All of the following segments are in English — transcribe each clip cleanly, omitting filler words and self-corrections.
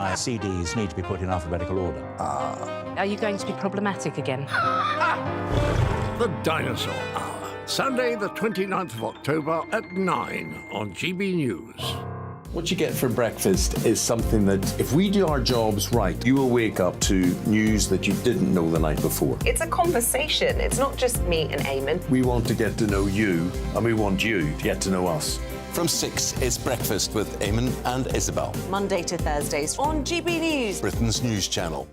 CDs need to be put in alphabetical order. Are you going to be problematic again? The Dinosaur Hour, Sunday the 29th of October at 9 on GB News. What you get for breakfast is something that, if we do our jobs right, you will wake up to news that you didn't know the night before. It's a conversation. It's not just me and Eamon. We want to get to know you, and we want you to get to know us. From 6, it's Breakfast with Eamon and Isabel. Monday to Thursdays on GB News. Britain's news channel.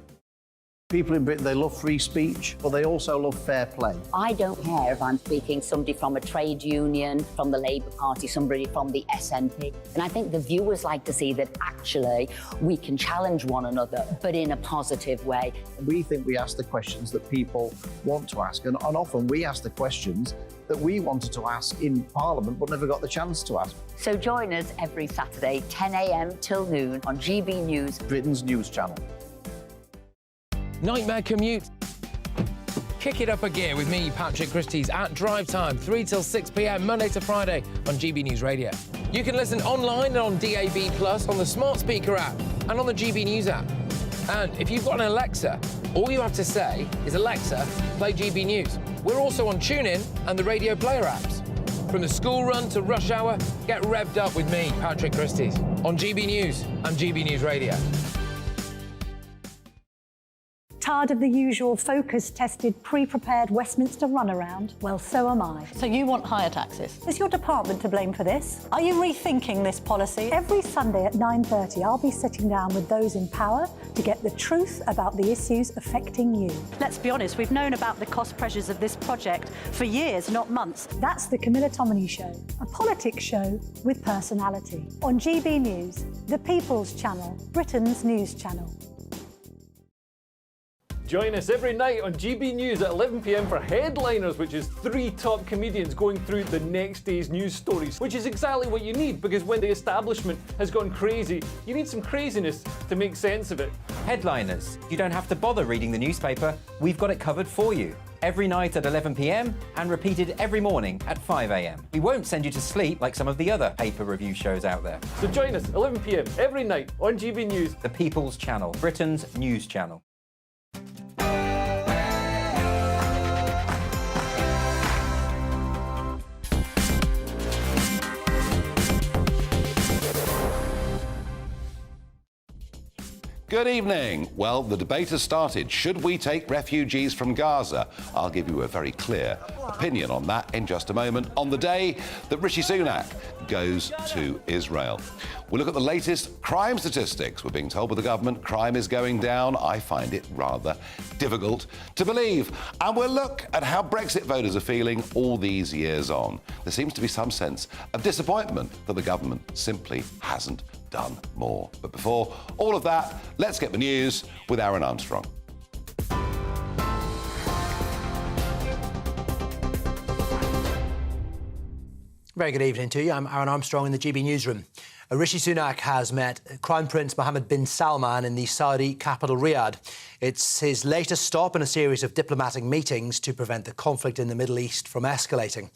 People in Britain, they love free speech, but they also love fair play. I don't care if I'm speaking somebody from a trade union, from the Labour Party, somebody from the SNP. And I think the viewers like to see that actually we can challenge one another, but in a positive way. We think we ask the questions that people want to ask, and often we ask the questions that we wanted to ask in Parliament but never got the chance to ask. So join us every Saturday, 10 a.m. till noon on GB News, Britain's news channel. Nightmare commute. Kick it up a gear with me, Patrick Christie's, at drive time, 3 till 6 p.m, Monday to Friday on GB News Radio. You can listen online and on DAB+, on the smart speaker app and on the GB News app. And if you've got an Alexa, all you have to say is, Alexa, play GB News. We're also on TuneIn and the Radio Player apps. From the school run to rush hour, get revved up with me, Patrick Christie's, on GB News and GB News Radio. Tired of the usual focus-tested, pre-prepared Westminster runaround? Well, so am I. So you want higher taxes? Is your department to blame for this? Are you rethinking this policy? Every Sunday at 9:30, I'll be sitting down with those in power to get the truth about the issues affecting you. Let's be honest, we've known about the cost pressures of this project for years, not months. That's the Camilla Tominey Show, a politics show with personality. On GB News, the People's Channel, Britain's news channel. Join us every night on GB News at 11 p.m. for Headliners, which is 3 top comedians going through the next day's news stories, which is exactly what you need, because when the establishment has gone crazy, you need some craziness to make sense of it. Headliners. You don't have to bother reading the newspaper. We've got it covered for you. Every night at 11 p.m. and repeated every morning at 5 a.m. We won't send you to sleep like some of the other paper review shows out there. So join us 11 p.m. every night on GB News. The People's Channel, Britain's news channel. Good evening. Well, the debate has started. Should we take refugees from Gaza? I'll give you a very clear opinion on that in just a moment, on the day that Rishi Sunak goes to Israel. We'll look at the latest crime statistics. We're being told by the government crime is going down. I find it rather difficult to believe. And we'll look at how Brexit voters are feeling all these years on. There seems to be some sense of disappointment that the government simply hasn't done more. But before all of that, let's get the news with Aaron Armstrong. Very good evening to you. I'm Aaron Armstrong in the GB newsroom. Rishi Sunak has met Crown Prince Mohammed bin Salman in the Saudi capital Riyadh. It's his latest stop in a series of diplomatic meetings to prevent the conflict in the Middle East from escalating.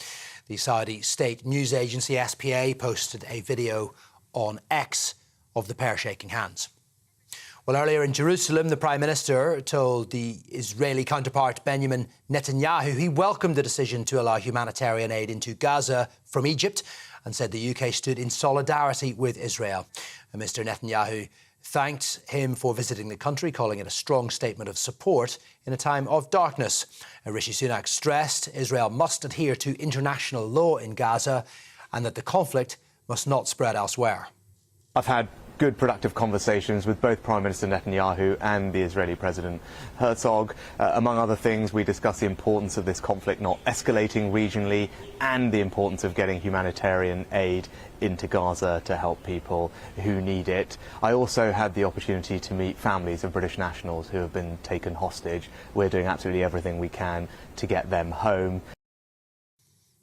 The Saudi state news agency SPA posted a video on X of the pair shaking hands. Well, earlier in Jerusalem, the Prime Minister told the Israeli counterpart Benjamin Netanyahu he welcomed the decision to allow humanitarian aid into Gaza from Egypt and said the UK stood in solidarity with Israel. And Mr Netanyahu thanked him for visiting the country, calling it a strong statement of support in a time of darkness. And Rishi Sunak stressed Israel must adhere to international law in Gaza and that the conflict must not spread elsewhere. I've had good, productive conversations with both Prime Minister Netanyahu and the Israeli President Herzog. Among other things, we discussed the importance of this conflict not escalating regionally and the importance of getting humanitarian aid into Gaza to help people who need it. I also had the opportunity to meet families of British nationals who have been taken hostage. We're doing absolutely everything we can to get them home.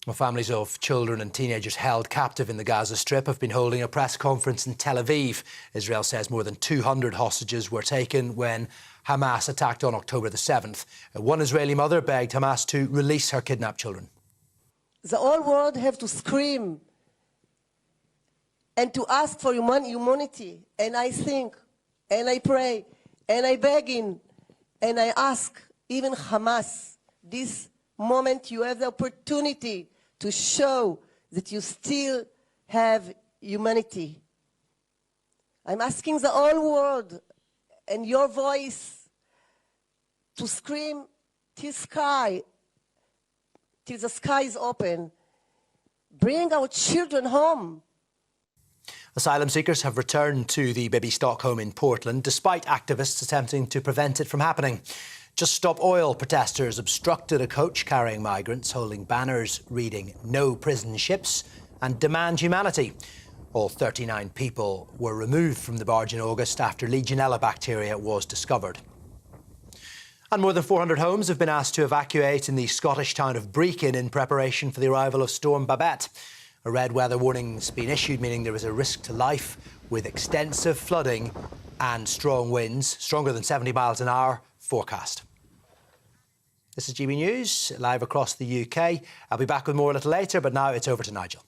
Well, families of children and teenagers held captive in the Gaza Strip have been holding a press conference in Tel Aviv. Israel says more than 200 hostages were taken when Hamas attacked on October the 7th. One Israeli mother begged Hamas to release her kidnapped children. The whole world have to scream and to ask for humanity. And I think and I pray, and I begging, and I ask even Hamas, this moment you have the opportunity to show that you still have humanity. I'm asking the whole world and your voice to scream till the sky is open. Bring our children home. Asylum seekers have returned to the Bibi Stock home in Portland, despite activists attempting to prevent it from happening. Just Stop Oil protesters obstructed a coach carrying migrants, holding banners reading "No prison ships" and "Demand humanity." All 39 people were removed from the barge in August after Legionella bacteria was discovered. And more than 400 homes have been asked to evacuate in the Scottish town of Brechin in preparation for the arrival of Storm Babette. A red weather warning's been issued, meaning there is a risk to life with extensive flooding and strong winds, stronger than 70 miles an hour, forecast. This is GB News, live across the UK. I'll be back with more a little later, but now it's over to Nigel.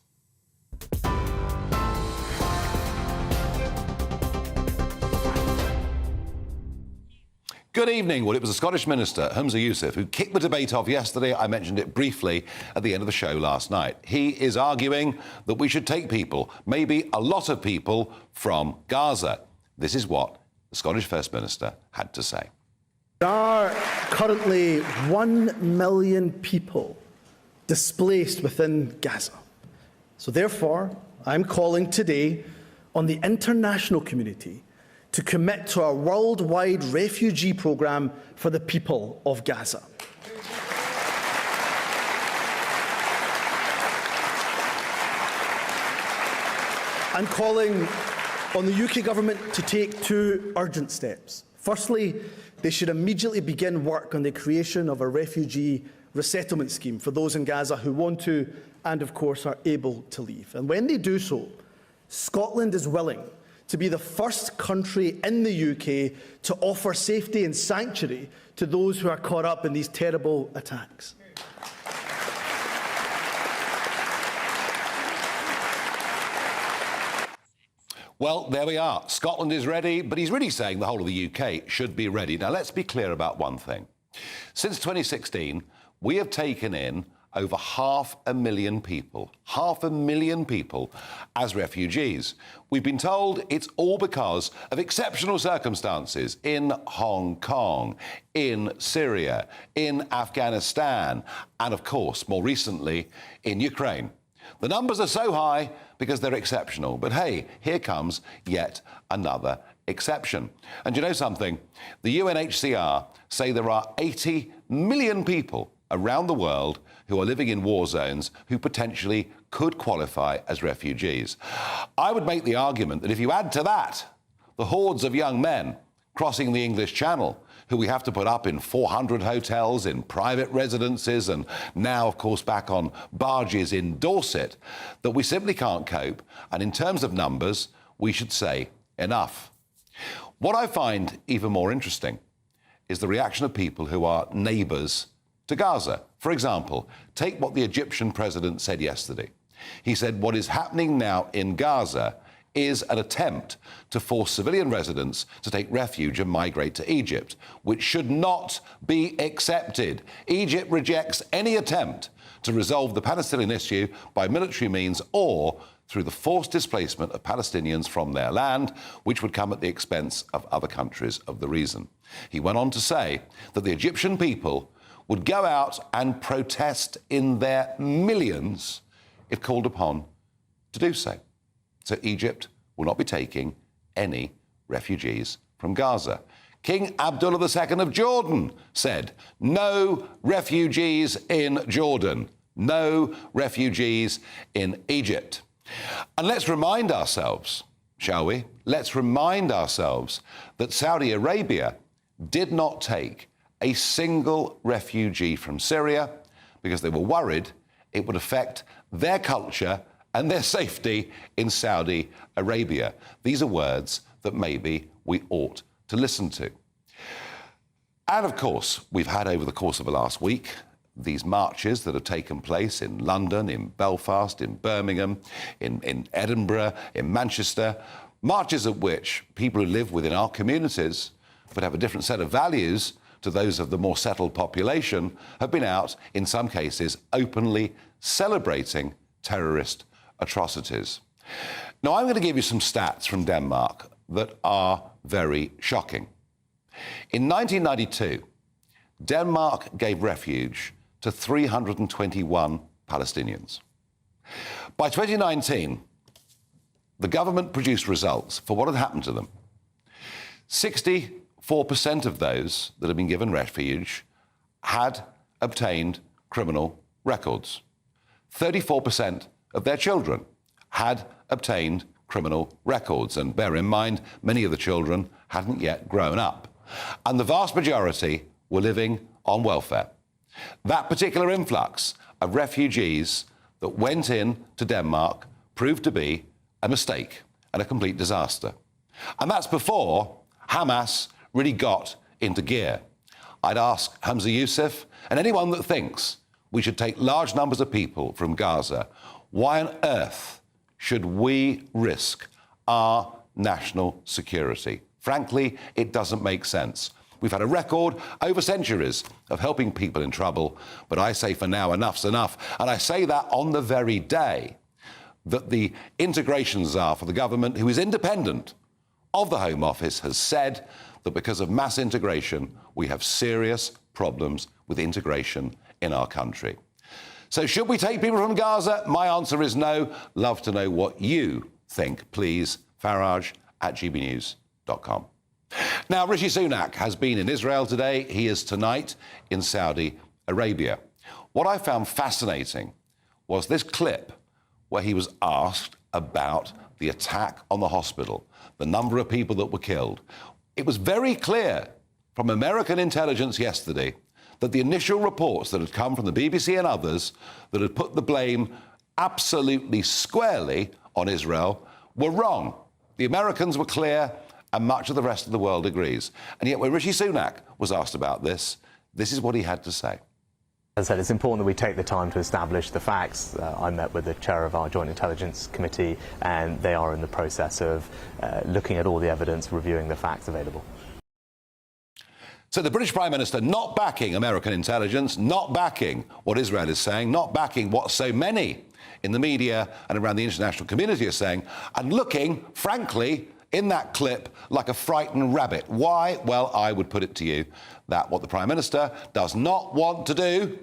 Good evening. Well, it was the Scottish Minister, Humza Yousaf, who kicked the debate off yesterday. I mentioned it briefly at the end of the show last night. He is arguing that we should take people, maybe a lot of people, from Gaza. This is what the Scottish First Minister had to say. There are currently 1 million people displaced within Gaza. So therefore, I'm calling today on the international community to commit to a worldwide refugee programme for the people of Gaza. I'm calling on the UK government to take 2 urgent steps. Firstly, they should immediately begin work on the creation of a refugee resettlement scheme for those in Gaza who want to and, of course, are able to leave. And when they do so, Scotland is willing to be the first country in the UK to offer safety and sanctuary to those who are caught up in these terrible attacks. Well, there we are. Scotland is ready, but he's really saying the whole of the UK should be ready. Now, let's be clear about one thing. Since 2016, we have taken in over 500,000 people, 500,000 people as refugees. We've been told it's all because of exceptional circumstances in Hong Kong, in Syria, in Afghanistan, and of course, more recently, in Ukraine. The numbers are so high because they're exceptional. But hey, here comes yet another exception. And you know something? The UNHCR say there are 80 million people around the world who are living in war zones who potentially could qualify as refugees. I would make the argument that if you add to that the hordes of young men crossing the English Channel, who we have to put up in 400 hotels, in private residences, and now, of course, back on barges in Dorset, that we simply can't cope. And in terms of numbers, we should say enough. What I find even more interesting is the reaction of people who are neighbours to Gaza. For example, take what the Egyptian president said yesterday. He said what is happening now in Gaza is an attempt to force civilian residents to take refuge and migrate to Egypt, which should not be accepted. Egypt rejects any attempt to resolve the Palestinian issue by military means or through the forced displacement of Palestinians from their land, which would come at the expense of other countries of the region. He went on to say that the Egyptian people would go out and protest in their millions if called upon to do so. So Egypt will not be taking any refugees from Gaza. King Abdullah II of Jordan said, no refugees in Jordan, no refugees in Egypt. And let's remind ourselves, shall we? Let's remind ourselves that Saudi Arabia did not take a single refugee from Syria because they were worried it would affect their culture and their safety in Saudi Arabia. These are words that maybe we ought to listen to. And of course, we've had over the course of the last week these marches that have taken place in London, in Belfast, in Birmingham, in Edinburgh, in Manchester. marches at which people who live within our communities but have a different set of values to those of the more settled population have been out, in some cases, openly celebrating terrorist atrocities. Now, I'm going to give you some stats from Denmark that are very shocking. In 1992, Denmark gave refuge to 321 Palestinians. By 2019, the government produced results for what had happened to them. 64% of those that had been given refuge had obtained criminal records. 34% of their children had obtained criminal records. And bear in mind, many of the children hadn't yet grown up. And the vast majority were living on welfare. That particular influx of refugees that went in to Denmark proved to be a mistake and a complete disaster. And that's before Hamas really got into gear. I'd ask Hamza Youssef and anyone that thinks we should take large numbers of people from Gaza, why on earth should we risk our national security? Frankly, it doesn't make sense. We've had a record over centuries of helping people in trouble, but I say for now, enough's enough. And I say that on the very day that the integration czar for the government, who is independent of the Home Office, has said that because of mass integration, we have serious problems with integration in our country. So should we take people from Gaza? My answer is no. Love to know what you think. Please, farage@gbnews.com. Now, Rishi Sunak has been in Israel today. He is tonight in Saudi Arabia. What I found fascinating was this clip where he was asked about the attack on the hospital, the number of people that were killed. It was very clear from American intelligence yesterday that the initial reports that had come from the BBC and others that had put the blame absolutely squarely on Israel were wrong. The Americans were clear, and much of the rest of the world agrees. And yet when Rishi Sunak was asked about this, this is what he had to say. As I said, it's important that we take the time to establish the facts. I met with the chair of our Joint Intelligence Committee, and they are in the process of looking at all the evidence, reviewing the facts available. So the British Prime Minister not backing American intelligence, not backing what Israel is saying, not backing what so many in the media and around the international community are saying, and looking, frankly, in that clip like a frightened rabbit. Why? Well, I would put it to you that what the Prime Minister does not want to do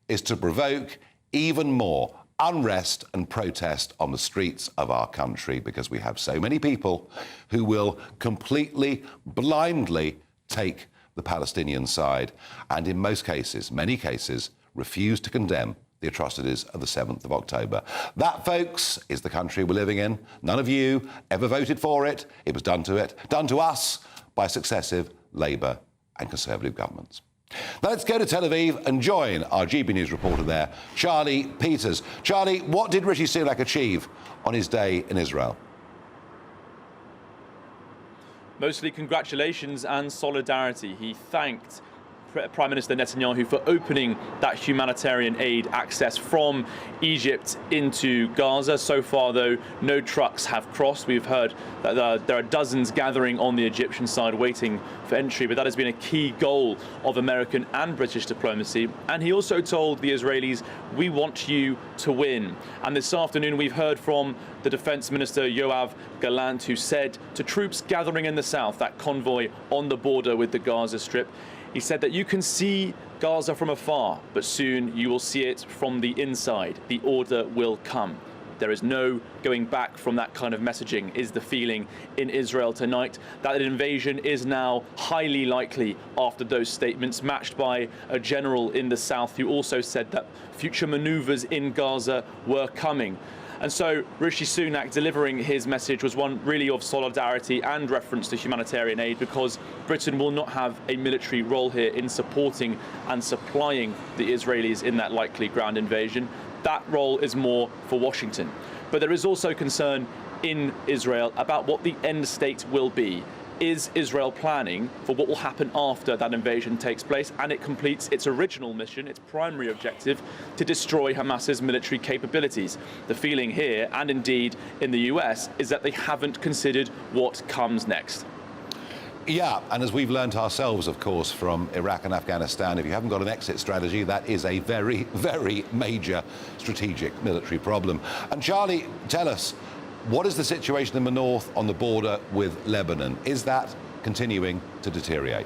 is to provoke even more unrest and protest on the streets of our country, because we have so many people who will completely, blindly take the Palestinian side and in most cases, many cases, refuse to condemn the atrocities of the 7th of October. That, folks, is the country we're living in. None of you ever voted for it. It was done to us by successive Labour and Conservative governments. Now let's go to Tel Aviv and join our GB News reporter there, Charlie Peters. Charlie, what did Rishi Sunak achieve on his day in Israel? Mostly congratulations and solidarity. He thanked Prime Minister Netanyahu for opening that humanitarian aid access from Egypt into Gaza. So far, though, no trucks have crossed. We've heard that there are dozens gathering on the Egyptian side waiting for entry, but that has been a key goal of American and British diplomacy. And he also told the Israelis, we want you to win. And this afternoon, we've heard from the Defense Minister Yoav Gallant, who said to troops gathering in the south, that convoy on the border with the Gaza Strip, he said that you can see Gaza from afar, but soon you will see it from the inside. The order will come. There is no going back from that kind of messaging, is the feeling in Israel tonight. That an invasion is now highly likely after those statements, matched by a general in the south who also said that future maneuvers in Gaza were coming. And so Rishi Sunak delivering his message was one really of solidarity and reference to humanitarian aid, because Britain will not have a military role here in supporting and supplying the Israelis in that likely ground invasion. That role is more for Washington. But there is also concern in Israel about what the end state will be. is Israel planning for what will happen after that invasion takes place and it completes its original mission, its primary objective, to destroy Hamas's military capabilities? The feeling here, and indeed in the US, is that they haven't considered what comes next. Yeah, and as we've learnt ourselves, of course, from Iraq and Afghanistan, if you haven't got an exit strategy, that is a very, very major strategic military problem. And Charlie, tell us, what is the situation in the north on the border with Lebanon? Is that continuing to deteriorate?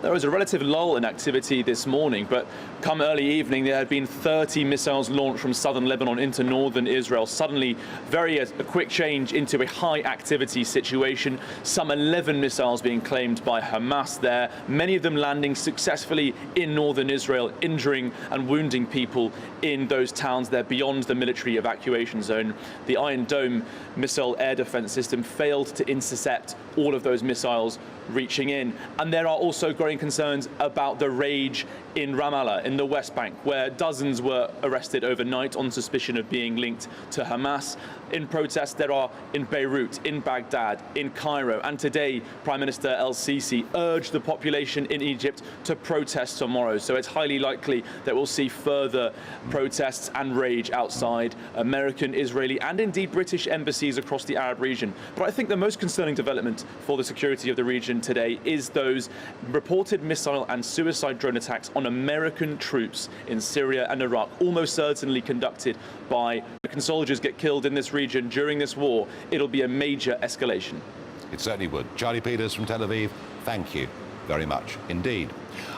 There was a relative lull in activity this morning, but come early evening, there had been 30 missiles launched from southern Lebanon into northern Israel. Suddenly, a quick change into a high activity situation. Some 11 missiles being claimed by Hamas there, many of them landing successfully in northern Israel, injuring and wounding people in those towns there beyond the military evacuation zone. The Iron Dome missile air defense system failed to intercept all of those missiles reaching in. And there are also growing concerns about the rage in Ramallah, in the West Bank, where dozens were arrested overnight on suspicion of being linked to Hamas. In protest, there are in Beirut, in Baghdad, in Cairo, and today, Prime Minister El-Sisi urged the population in Egypt to protest tomorrow. So it's highly likely that we'll see further protests and rage outside American, Israeli, and indeed British embassies across the Arab region. But I think the most concerning development for the security of the region today is those reported missile and suicide drone attacks on American troops in Syria and Iraq, almost certainly conducted by American soldiers get killed in this region during this war. It'll be a major escalation. It certainly would. Charlie Peters from Tel Aviv, thank you very much indeed.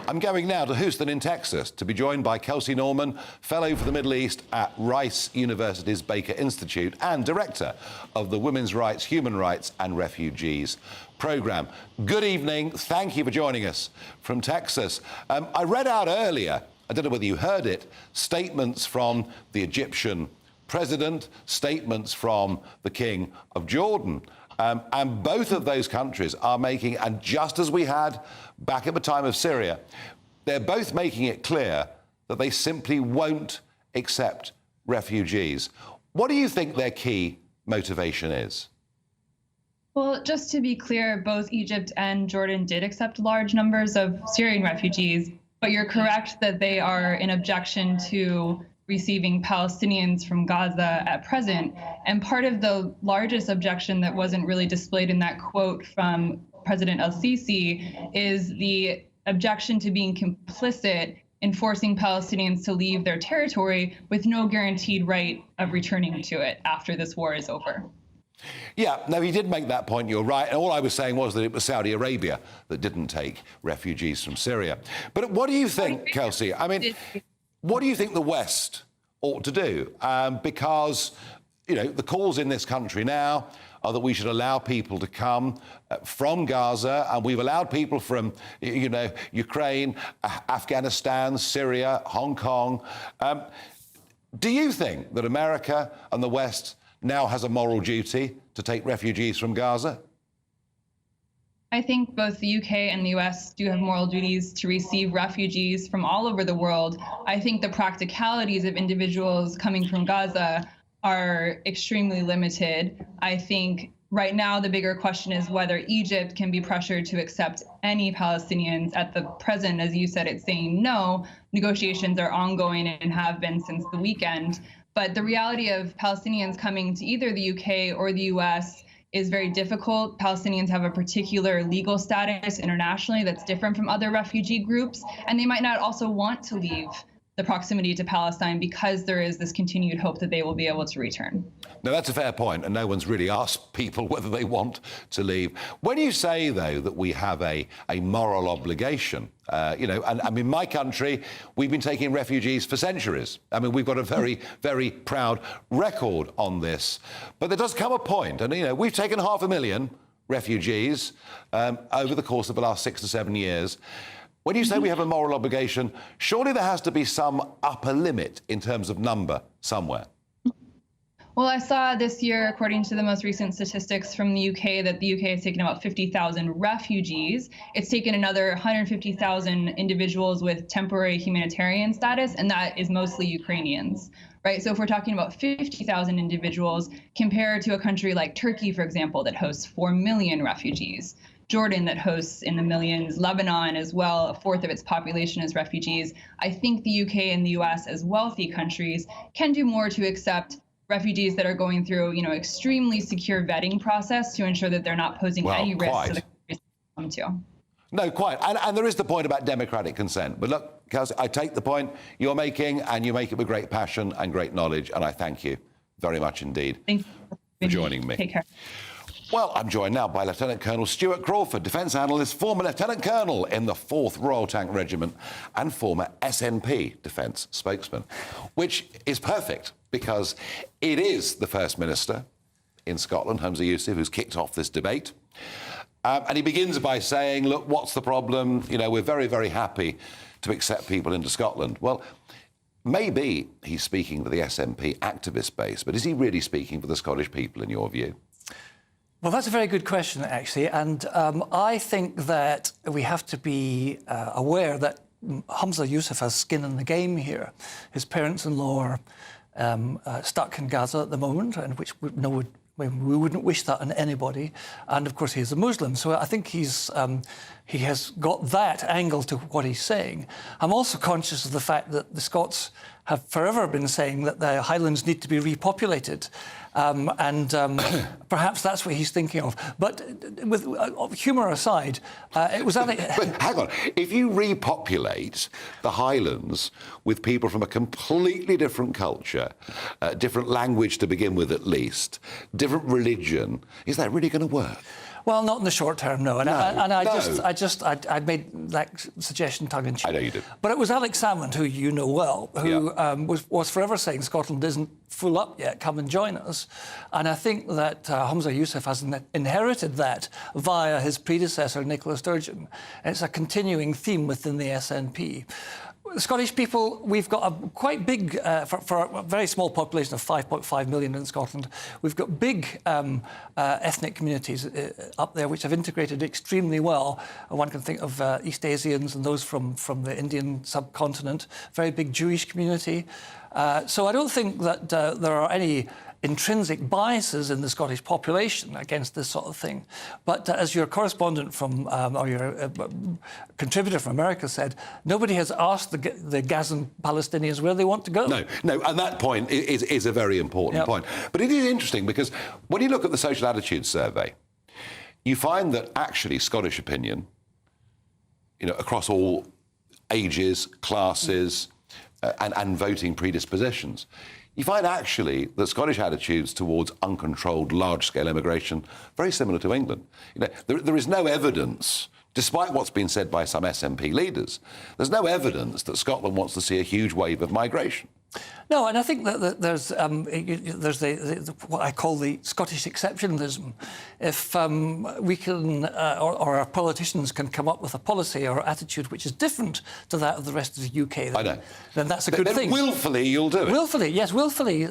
I'm going now to Houston in Texas to be joined by Kelsey Norman, Fellow for the Middle East at Rice University's Baker Institute and Director of the Women's Rights, Human Rights and Refugees Programme. Good evening. Thank you for joining us from Texas. I read out earlier, I don't know whether you heard it, statements from the Egyptian president, statements from the King of Jordan. And both of those countries are making, and just as we had back at the time of Syria, they're both making it clear that they simply won't accept refugees. What do you think their key motivation is? Well, just to be clear, both Egypt and Jordan did accept large numbers of Syrian refugees, but you're correct that they are in objection to receiving Palestinians from Gaza at present. And part of the largest objection that wasn't really displayed in that quote from President El-Sisi is the objection to being complicit in forcing Palestinians to leave their territory with no guaranteed right of returning to it after this war is over. Yeah, no, he did make that point, you're right. And all I was saying was that it was Saudi Arabia that didn't take refugees from Syria. But what do you think, Kelsey? I mean, what do you think the West ought to do? Because, you know, the calls in this country now are that we should allow people to come from Gaza, and we've allowed people from, you know, Ukraine, Afghanistan, Syria, Hong Kong. Do you think that America and the West now has a moral duty to take refugees from Gaza? I think both the UK and the US do have moral duties to receive refugees from all over the world. I think the practicalities of individuals coming from Gaza are extremely limited. I think right now the bigger question is whether Egypt can be pressured to accept any Palestinians. At the present, as you said, it's saying no. Negotiations are ongoing and have been since the weekend. But the reality of Palestinians coming to either the UK or the US is very difficult. Palestinians have a particular legal status internationally that's different from other refugee groups, and they might not also want to leave the proximity to Palestine because there is this continued hope that they will be able to return. Now, that's a fair point, and no one's really asked people whether they want to leave. When you say, though, that we have a moral obligation, you know, and I mean, my country, we've been taking refugees for centuries. I mean, we've got a very, very proud record on this. But there does come a point, and, you know, we've taken 500,000 refugees over the course of the last 6 to 7 years. When you say we have a moral obligation, surely there has to be some upper limit in terms of number somewhere. Well, I saw this year, according to the most recent statistics from the UK, that the UK has taken about 50,000 refugees. It's taken another 150,000 individuals with temporary humanitarian status, and that is mostly Ukrainians, right? So if we're talking about 50,000 individuals compared to a country like Turkey, for example, that hosts 4 million refugees, Jordan that hosts in the millions, Lebanon as well, a fourth of its population is refugees. I think the UK and the US as wealthy countries can do more to accept refugees that are going through, extremely secure vetting process to ensure that they're not posing any risk to the countries they come to. No, quite. And there is the point about democratic consent. But look, Kelsey, I take the point you're making, and you make it with great passion and great knowledge, and I thank you very much indeed for joining me. Take care. Well, I'm joined now by Lieutenant Colonel Stuart Crawford, Defence Analyst, former Lieutenant Colonel in the 4th Royal Tank Regiment and former SNP Defence spokesman, which is perfect because it is the First Minister in Scotland, Humza Yousaf, who's kicked off this debate. And he begins by saying, look, what's the problem? We're very, very happy to accept people into Scotland. Well, maybe he's speaking for the SNP activist base, but is he really speaking for the Scottish people, in your view? Well, that's a very good question, actually. And I think that we have to be aware that Humza Yousaf has skin in the game here. His parents-in-law are stuck in Gaza at the moment, and which we wouldn't wish that on anybody. And, of course, he's a Muslim. So I think he has got that angle to what he's saying. I'm also conscious of the fact that the Scots have forever been saying that the Highlands need to be repopulated. Perhaps that's what he's thinking of. But with humour aside, it was... But hang on. If you repopulate the Highlands with people from a completely different culture, different language to begin with at least, different religion, is that really going to work? Well, not in the short term, no. I made that suggestion tongue-in-cheek. I know you did. But it was Alex Salmond, who you know well, who was forever saying Scotland isn't full up yet, come and join us. And I think that Humza Yousaf has inherited that via his predecessor, Nicola Sturgeon. And it's a continuing theme within the SNP. Scottish people, we've got a quite big, for a very small population of 5.5 million in Scotland, we've got big ethnic communities up there which have integrated extremely well. One can think of East Asians and those from the Indian subcontinent, very big Jewish community. So I don't think that there are any intrinsic biases in the Scottish population against this sort of thing. But as your correspondent from, or your contributor from America said, nobody has asked the Gazan Palestinians where they want to go. No, and that point is a very important point. But it is interesting because when you look at the social attitudes survey, you find that actually Scottish opinion, across all ages, classes, and voting predispositions, you find actually that Scottish attitudes towards uncontrolled large-scale immigration very similar to England. There is no evidence, despite what's been said by some SNP leaders, there's no evidence that Scotland wants to see a huge wave of migration. No, and I think that there's what I call the Scottish exceptionalism. If we can, or our politicians can come up with a policy or attitude which is different to that of the rest of the UK, then that's a good thing. Willfully, you'll do it. Willfully, yes, willfully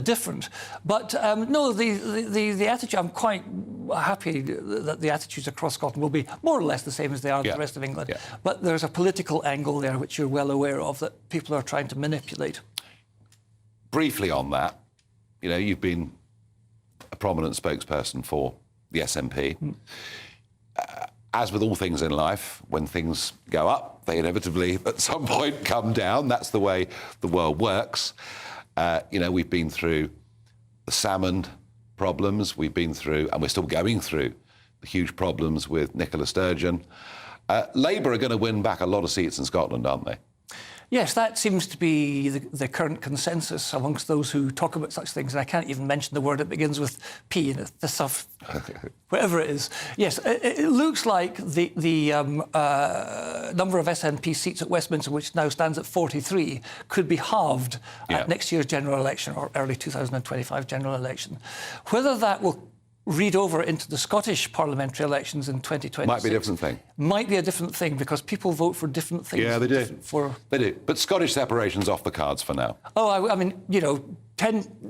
different. But no, the attitude, I'm quite happy that the attitudes across Scotland will be more or less the same as they are in the rest of England. But there's a political angle there which you're well aware of that people are trying to manipulate. Briefly on that, you've been a prominent spokesperson for the SNP. As with all things in life, when things go up, they inevitably at some point come down. That's the way the world works. We've been through the salmon problems. We've been through, and we're still going through, the huge problems with Nicola Sturgeon. Labour are going to win back a lot of seats in Scotland, aren't they? Yes, that seems to be the current consensus amongst those who talk about such things. And I can't even mention the word that begins with P, the stuff, whatever it is. Yes, it looks like the number of SNP seats at Westminster, which now stands at 43, could be halved at next year's general election or early 2025 general election. Whether that will read over into the Scottish parliamentary elections in 2026. Might be a different thing. Might be a different thing because people vote for different things. Yeah, they do. They do. But Scottish separation's off the cards for now. Oh, I mean,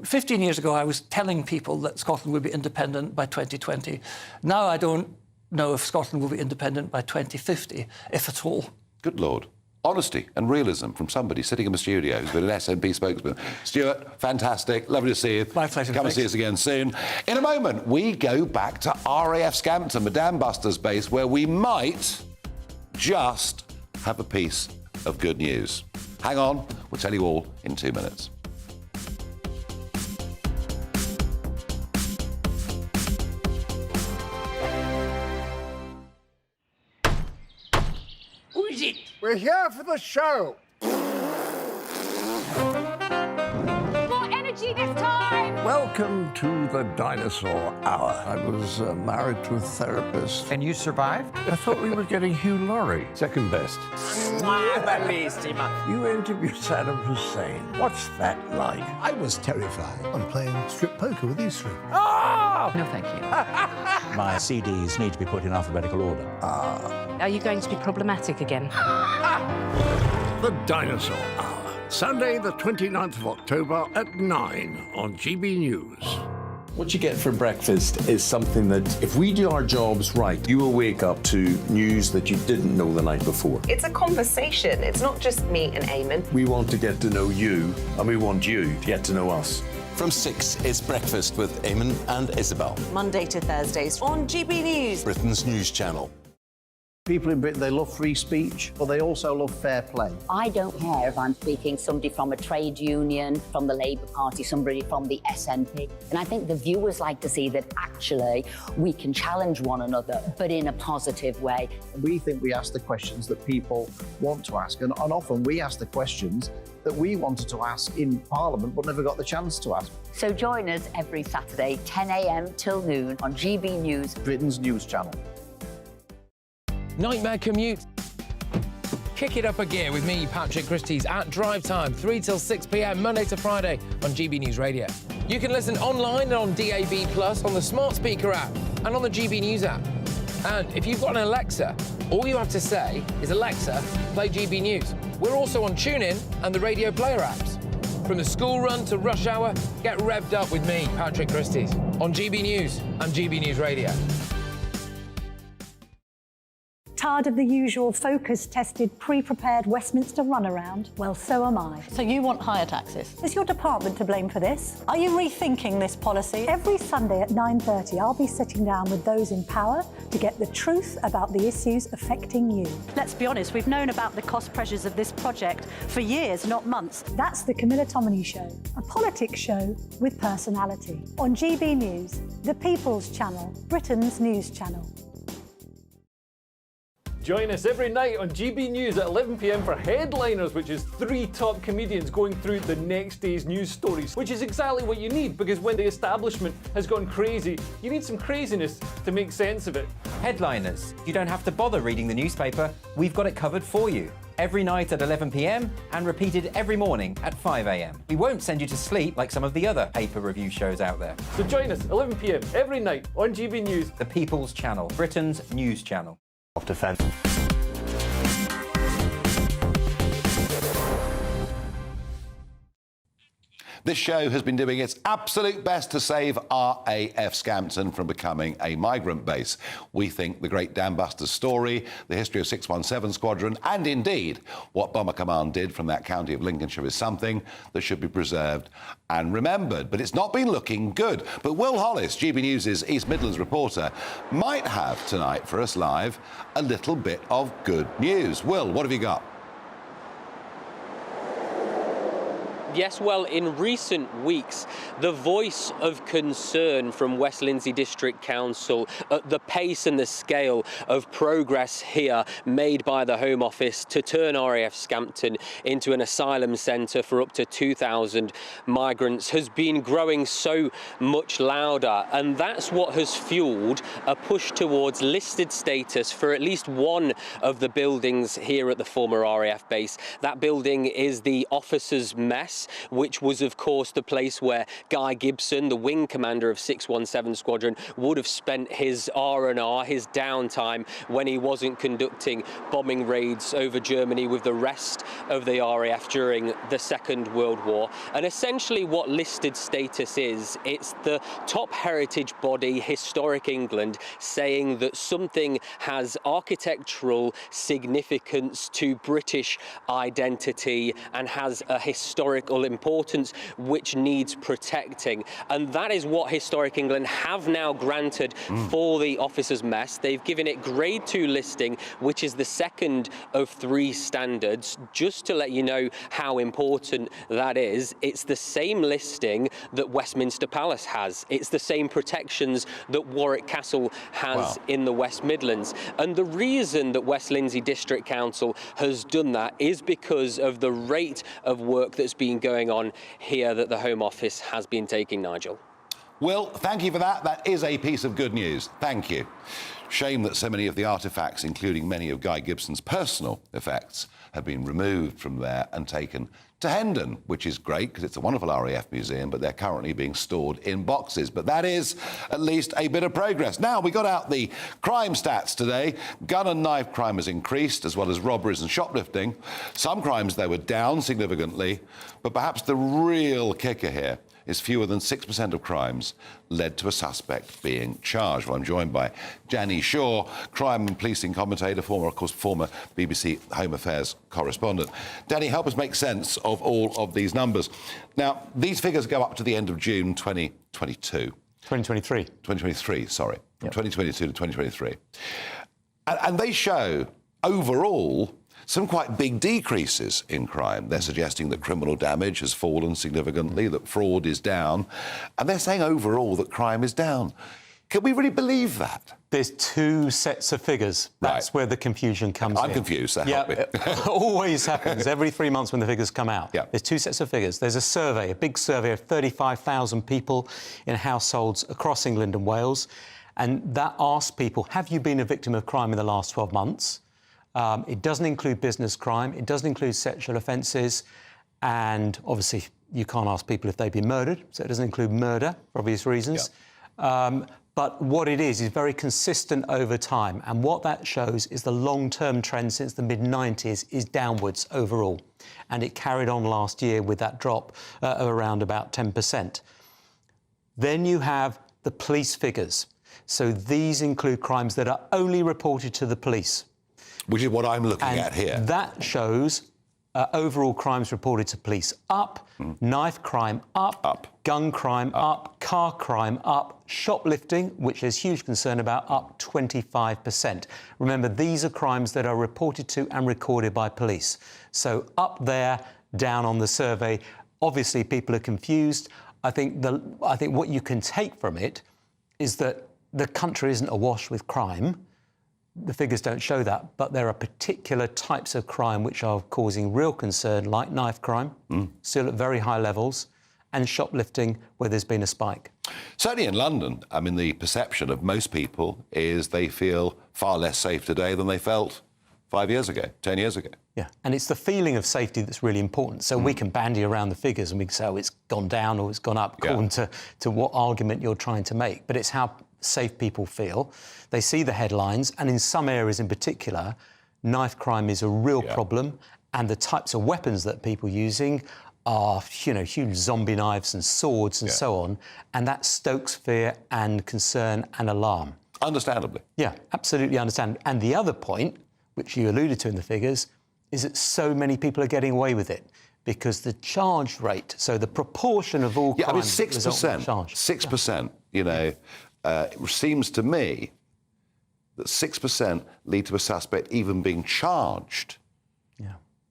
15 years ago, I was telling people that Scotland would be independent by 2020. Now I don't know if Scotland will be independent by 2050, if at all. Good Lord. honesty and realism from somebody sitting in the studio who's been an SNP spokesman. Stuart, fantastic. Lovely to see you. My pleasure. Come and see us again soon. In a moment, we go back to RAF Scampton, the Dam Busters base, where we might just have a piece of good news. Hang on, we'll tell you all in 2 minutes. Who is it? We're here for the show. More energy this time! Welcome to the Dinosaur Hour. I was married to a therapist. And you survived? I thought we were getting Hugh Laurie, second best. You interviewed Saddam Hussein. What's that like? I was terrified. I'm playing strip poker with these three. Ah! No, thank you. My CDs need to be put in alphabetical order. Are you going to be problematic again? The Dinosaur Hour. Sunday, the 29th of October at 9 on GB News. What you get for breakfast is something that, if we do our jobs right, you will wake up to news that you didn't know the night before. It's a conversation. It's not just me and Eamon. We want to get to know you, and we want you to get to know us. From 6, it's Breakfast with Eamon and Isabel. Monday to Thursdays on GB News. Britain's news channel. People in Britain, they love free speech, but they also love fair play. I don't care if I'm speaking somebody from a trade union, from the Labour Party, somebody from the SNP. And I think the viewers like to see that actually we can challenge one another, but in a positive way. We think we ask the questions that people want to ask, and often we ask the questions that we wanted to ask in Parliament but never got the chance to ask. So join us every Saturday, 10 a.m. till noon on GB News, Britain's news channel. Nightmare commute. Kick it up a gear with me, Patrick Christie's, at drive time, 3 till 6 p.m, Monday to Friday on GB News Radio. You can listen online and on DAB+, on the smart speaker app and on the GB News app. And if you've got an Alexa, all you have to say is, Alexa, play GB News. We're also on TuneIn and the Radio Player apps. From the school run to rush hour, get revved up with me, Patrick Christie's, on GB News and GB News Radio. Tired of the usual focus-tested, pre-prepared Westminster runaround? Well, so am I. So you want higher taxes? Is your department to blame for this? Are you rethinking this policy? Every Sunday at 9:30, I'll be sitting down with those in power to get the truth about the issues affecting you. Let's be honest, we've known about the cost pressures of this project for years, not months. That's the Camilla Tominey Show, a politics show with personality. On GB News, the People's Channel, Britain's news channel. Join us every night on GB News at 11 p.m. for Headliners, which is 3 top comedians going through the next day's news stories, which is exactly what you need, because when the establishment has gone crazy, you need some craziness to make sense of it. Headliners. You don't have to bother reading the newspaper. We've got it covered for you. Every night at 11 p.m. and repeated every morning at 5 a.m. We won't send you to sleep like some of the other paper review shows out there. So join us 11 p.m. every night on GB News. The People's Channel, Britain's news channel. Defense. This show has been doing its absolute best to save RAF Scampton from becoming a migrant base. We think the great Dam Busters story, the history of 617 Squadron, and indeed what Bomber Command did from that county of Lincolnshire is something that should be preserved and remembered. But it's not been looking good. But Will Hollis, GB News' East Midlands reporter, might have tonight for us live a little bit of good news. Will, what have you got? Yes, well, in recent weeks, the voice of concern from West Lindsey District Council at the pace and the scale of progress here made by the Home Office to turn RAF Scampton into an asylum centre for up to 2,000 migrants has been growing so much louder, and that's what has fuelled a push towards listed status for at least one of the buildings here at the former RAF base. That building is the Officers' Mess. Mess, which was, of course, the place where Guy Gibson, the wing commander of 617 Squadron, would have spent his R&R, his downtime, when he wasn't conducting bombing raids over Germany with the rest of the RAF during the Second World War. And essentially what listed status is, it's the top heritage body, Historic England, saying that something has architectural significance to British identity and has a historical importance which needs protecting. And that is what Historic England have now granted for the Officers' Mess. They've given it Grade 2 listing, which is the second of 3 standards. Just to let you know how important that is, it's the same listing that Westminster Palace has. It's the same protections that Warwick Castle has in the West Midlands. And the reason that West Lindsey District Council has done that is because of the rate of work that's been going on here that the Home Office has been taking, Nigel. Will, thank you for that. That is a piece of good news. Thank you. Shame that so many of the artefacts, including many of Guy Gibson's personal effects, have been removed from there and taken to Hendon, which is great because it's a wonderful RAF museum, but they're currently being stored in boxes. But that is at least a bit of progress. Now, we got out the crime stats today. Gun and knife crime has increased, as well as robberies and shoplifting. Some crimes, they were down significantly, but perhaps the real kicker here is fewer than 6% of crimes led to a suspect being charged. Well, I'm joined by Janny Shaw, crime and policing commentator, former BBC Home Affairs correspondent. Danny, help us make sense of all of these numbers. Now, these figures go up to the end of June 2022. 2023. 2023, sorry. From 2022 to 2023. And they show, overall, some quite big decreases in crime. They're suggesting that criminal damage has fallen significantly, that fraud is down, and they're saying overall that crime is down. Can we really believe that? There's 2 sets of figures. That's where the confusion comes in. I'm confused, so help me. It always happens every 3 months when the figures come out. There's 2 sets of figures. There's a survey, a big survey of 35,000 people in households across England and Wales, and that asks people, have you been a victim of crime in the last 12 months? It doesn't include business crime, it doesn't include sexual offences, and obviously you can't ask people if they've been murdered, so it doesn't include murder for obvious reasons. But what it is very consistent over time, and what that shows is the long-term trend since the mid-90s is downwards overall, and it carried on last year with that drop of around about 10%. Then you have the police figures. So these include crimes that are only reported to the police. Which is what I'm looking at here. That shows overall crimes reported to police up, knife crime up, gun crime up, car crime up, shoplifting, which there's huge concern about, up 25%. Remember, these are crimes that are reported to and recorded by police. So up there, down on the survey. Obviously, people are confused. I think what you can take from it is that the country isn't awash with crime. The figures don't show that, but there are particular types of crime which are causing real concern, like knife crime, still at very high levels, and shoplifting, where there's been a spike. Certainly in London, I mean, the perception of most people is they feel far less safe today than they felt 5 years ago, 10 years ago. Yeah, and it's the feeling of safety that's really important. So we can bandy around the figures and we can say, oh, it's gone down or it's gone up, according to what argument you're trying to make. But it's how safe people feel. They see the headlines, and in some areas in particular, knife crime is a real problem, and the types of weapons that people are using are, huge zombie knives and swords and so on, and that stokes fear and concern and alarm. Understandably. Yeah, absolutely understand. And the other point, which you alluded to in the figures, is that so many people are getting away with it. Because the charge rate, so the proportion of all crimes... 6%, 6%, it seems to me that 6% lead to a suspect even being charged,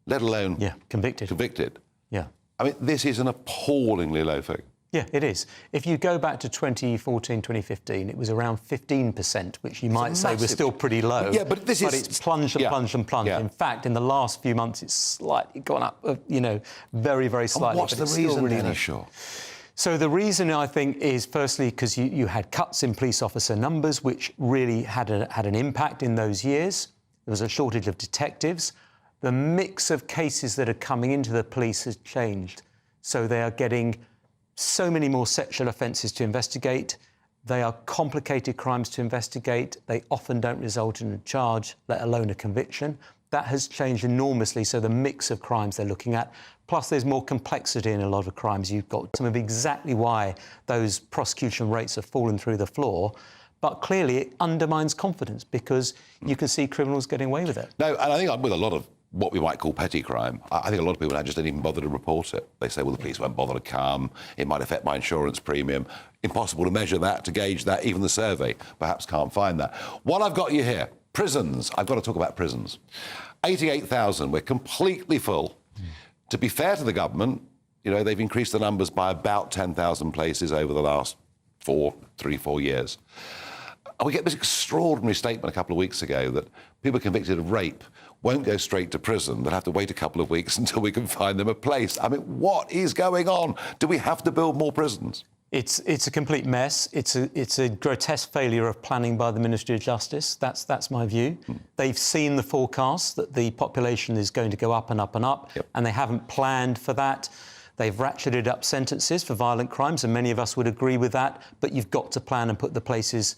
let alone convicted. Yeah. I mean, this is an appallingly low figure. Yeah, it is. If you go back to 2014, 2015, it was around 15%, which you might say was still pretty low. Yeah, but it's plunged and plunged and plunged. In fact, in the last few months, it's slightly gone up, very, very slightly. And what's the reason, really Shaw? So the reason, I think, is firstly because you had cuts in police officer numbers, which really had an impact in those years. There was a shortage of detectives. The mix of cases that are coming into the police has changed. So they are getting so many more sexual offences to investigate. They are complicated crimes to investigate. They often don't result in a charge, let alone a conviction. That has changed enormously, so the mix of crimes they're looking at. Plus, there's more complexity in a lot of crimes. You've got some of exactly why those prosecution rates have fallen through the floor. But clearly, it undermines confidence because you can see criminals getting away with it. No, and I think with a lot of what we might call petty crime, I think a lot of people now just don't even bother to report it. They say, well, the police won't bother to come, it might affect my insurance premium. Impossible to measure that, to gauge that, even the survey perhaps can't find that. While I've got you here, prisons, I've got to talk about prisons. 88,000, we're completely full. To be fair to the government, you know, they've increased the numbers by about 10,000 places over the last 4 years. And we get this extraordinary statement a couple of weeks ago that people convicted of rape won't go straight to prison. They'll have to wait a couple of weeks until we can find them a place. I mean, what is going on? Do we have to build more prisons? It's a complete mess. It's a grotesque failure of planning by the Ministry of Justice. That's my view. They've seen the forecast that the population is going to go up and up and up, and they haven't planned for that. They've ratcheted up sentences for violent crimes, and many of us would agree with that, but you've got to plan and put the places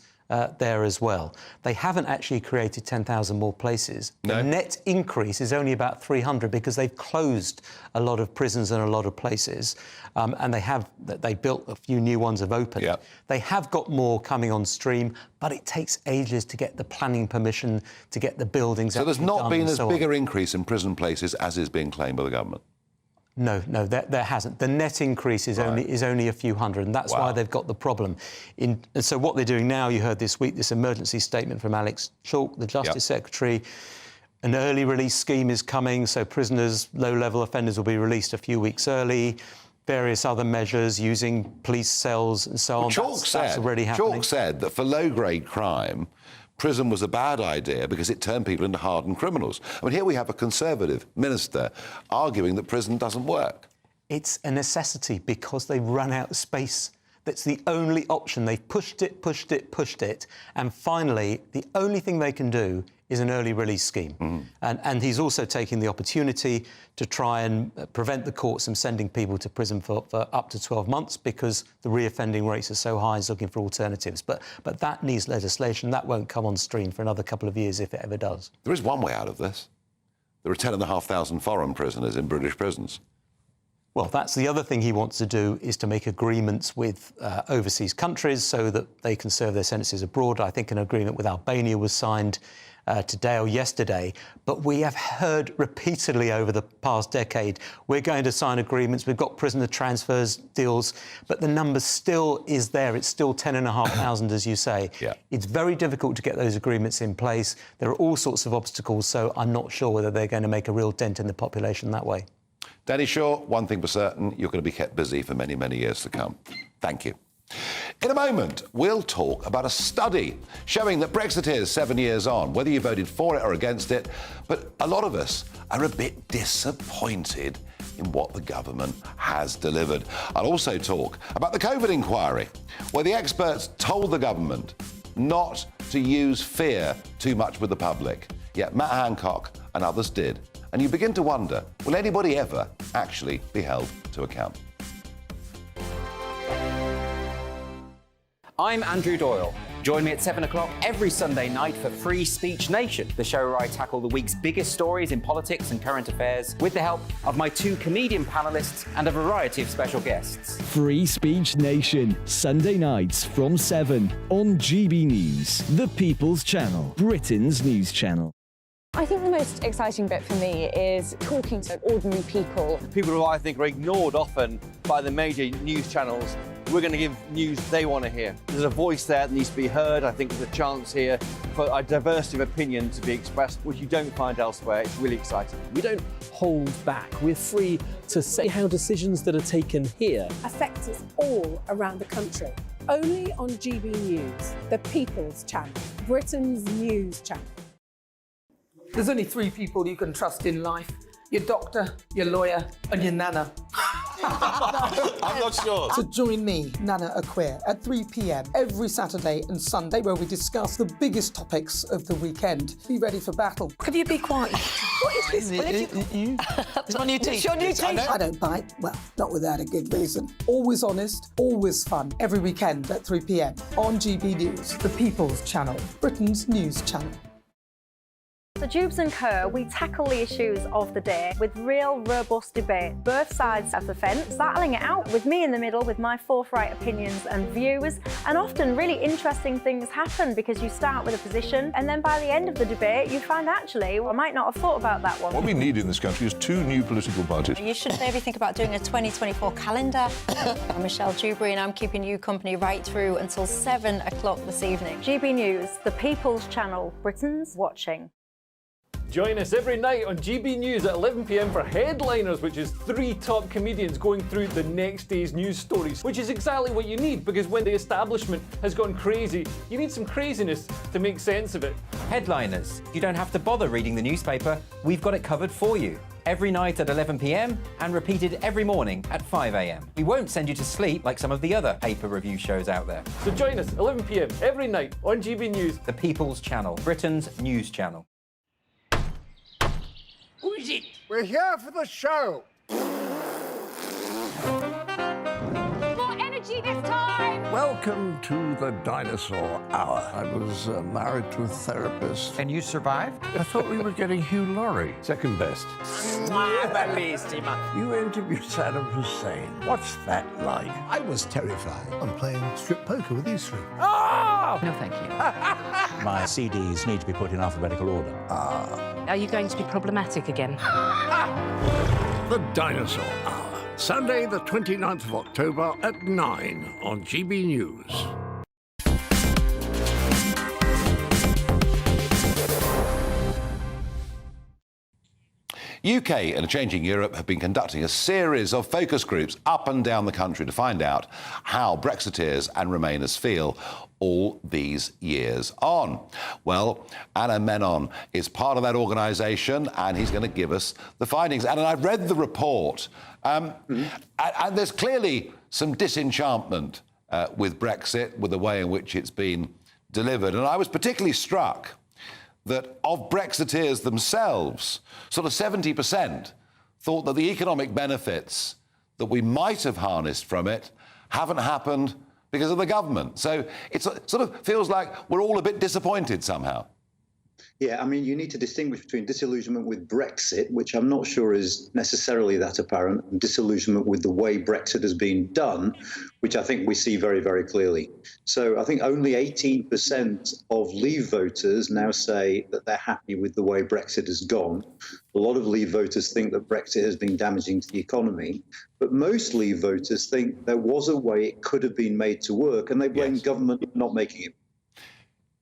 there as well. They haven't actually created 10,000 more places. No. The net increase is only about 300 because they've closed a lot of prisons and a lot of places, and they built a few new ones have opened. Yep. They have got more coming on stream, but it takes ages to get the planning permission, to get the buildings. So there's not been as big an increase in prison places as is being claimed by the government? No, there hasn't. The net increase is only a few hundred, and that's why they've got the problem. And so what they're doing now, you heard this week, this emergency statement from Alex Chalk, the Justice Secretary. An early release scheme is coming, so prisoners, low-level offenders will be released a few weeks early. Various other measures using police cells and so on. That's already happening. Chalk said that for low-grade crime, prison was a bad idea because it turned people into hardened criminals. I mean, here we have a Conservative minister arguing that prison doesn't work. It's a necessity because they've run out of space. That's the only option. They've pushed it, and finally, the only thing they can do is an early release scheme. And he's also taking the opportunity to try and prevent the courts from sending people to prison for up to 12 months because the reoffending rates are so high, he's looking for alternatives. But that needs legislation. That won't come on stream for another couple of years if it ever does. There is one way out of this. There are 10,500 foreign prisoners in British prisons. Well, that's the other thing he wants to do, is to make agreements with overseas countries so that they can serve their sentences abroad. I think an agreement with Albania was signed today or yesterday. But we have heard repeatedly over the past decade, we're going to sign agreements, we've got prisoner transfers deals, but the number still is there. It's still 10,500, as you say. It's very difficult to get those agreements in place. There are all sorts of obstacles, so I'm not sure whether they're going to make a real dent in the population that way. Danny Shaw, one thing for certain, you're going to be kept busy for many, many years to come. Thank you. In a moment, we'll talk about a study showing that Brexit is 7 years on, whether you voted for it or against it. But a lot of us are a bit disappointed in what the government has delivered. I'll also talk about the COVID inquiry, where the experts told the government not to use fear too much with the public. Yet Matt Hancock and others did. And you begin to wonder, will anybody ever actually be held to account? I'm Andrew Doyle. Join me at 7 o'clock every Sunday night for Free Speech Nation, the show where I tackle the week's biggest stories in politics and current affairs with the help of my 2 comedian panellists and a variety of special guests. Free Speech Nation, Sunday nights from 7 on GB News, the People's Channel, Britain's news channel. I think the most exciting bit for me is talking to ordinary people. People who I think are ignored often by the major news channels. We're going to give news they want to hear. There's a voice there that needs to be heard. I think there's a chance here for a diversity of opinion to be expressed, which you don't find elsewhere. It's really exciting. We don't hold back. We're free to say how decisions that are taken here affect us all around the country. Only on GB News, the People's Channel, Britain's news channel. There's only 3 people you can trust in life: your doctor, your lawyer, and your nana. I'm not sure. So join me, Nana Acquia, at 3 p.m. every Saturday and Sunday, where we discuss the biggest topics of the weekend. Be ready for battle. Could you be quiet? What is this? It's my new teeth. It's your new teeth. I don't bite. Well, not without a good reason. Always honest, always fun. Every weekend at 3 p.m. on GB News, the People's Channel, Britain's news channel. So Jubes and Kerr, we tackle the issues of the day with real, robust debate, both sides of the fence, battling it out with me in the middle with my forthright opinions and views. And often really interesting things happen because you start with a position and then by the end of the debate you find actually, well, I might not have thought about that one. What we need in this country is 2 new political parties. You should maybe think about doing a 2024 calendar. I'm Michelle Dewberry and I'm keeping you company right through until 7 o'clock this evening. GB News, the People's Channel, Britain's watching. Join us every night on GB News at 11 p.m. for Headliners, which is 3 top comedians going through the next day's news stories, which is exactly what you need, because when the establishment has gone crazy, you need some craziness to make sense of it. Headliners. You don't have to bother reading the newspaper. We've got it covered for you. Every night at 11 p.m. and repeated every morning at 5 a.m. We won't send you to sleep like some of the other paper review shows out there. So join us 11 p.m. every night on GB News. The People's Channel, Britain's news channel. Who is it? We're here for the show. More energy this time! Welcome to the Dinosaur Hour. I was married to a therapist. And you survived? I thought we were getting Hugh Laurie. Second best. You interviewed Saddam Hussein. What's that like? I was terrified. I'm playing strip poker with these 3. Oh! No, thank you. My CDs need to be put in alphabetical order. Are you going to be problematic again? The Dinosaur Hour. Sunday, the 29th of October at 9 on GB News. UK and a changing Europe have been conducting a series of focus groups up and down the country to find out how Brexiteers and Remainers feel all these years on. Well, Anna Menon is part of that organisation and he's going to give us the findings. And I've read the report and there's clearly some disenchantment with Brexit, with the way in which it's been delivered. And I was particularly struck that of Brexiteers themselves, sort of 70% thought that the economic benefits that we might have harnessed from it haven't happened because of the government. So it sort of feels like we're all a bit disappointed somehow. Yeah, I mean, you need to distinguish between disillusionment with Brexit, which I'm not sure is necessarily that apparent, and disillusionment with the way Brexit has been done, which I think we see very, very clearly. So I think only 18% of Leave voters now say that they're happy with the way Brexit has gone. A lot of Leave voters think that Brexit has been damaging to the economy, but most Leave voters think there was a way it could have been made to work, and they blame government for not making it.